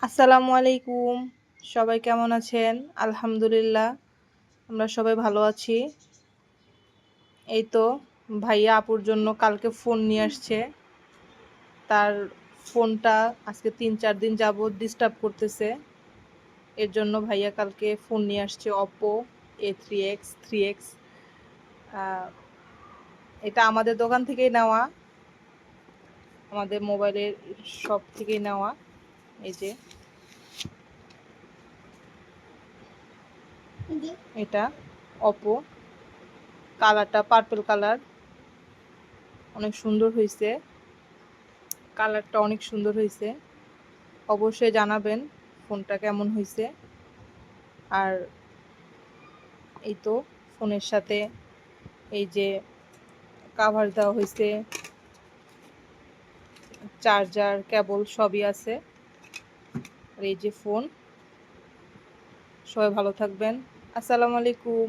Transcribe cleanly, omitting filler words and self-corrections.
আসসালামু আলাইকুম। সবাই কেমন আছেন? আলহামদুলিল্লাহ, আমরা সবাই ভালো আছি। এই তো ভাইয়া আপুর জন্য কালকে ফোন নিয়ে আসছে। তার ফোনটা আজকে ৩-৪ দিন যাবৎ ডিস্টার্ব করতেছে। এর জন্য ভাইয়া কালকে ফোন নিয়ে আসছে Oppo A3X 3X। আ এটা আমাদের দোকান থেকেই নেওয়া। আমাদের মোবাইলের শপ থেকেই নেওয়া। এই যে এটা Oppo, কালারটা পার্পল কালার। অনেক সুন্দর হইছে। কালারটা অনেক সুন্দর হয়েছে। অবশ্যই জানাবেন ফোনটা কেমন হয়েছে। আর এই তো ফোনের সাথে এই যে কাভার দেওয়া হয়েছে, চার্জার কেবল সবই আছে। আর এই যে ফোন। সবাই ভালো থাকবেন। আসসালামু আলাইকুম।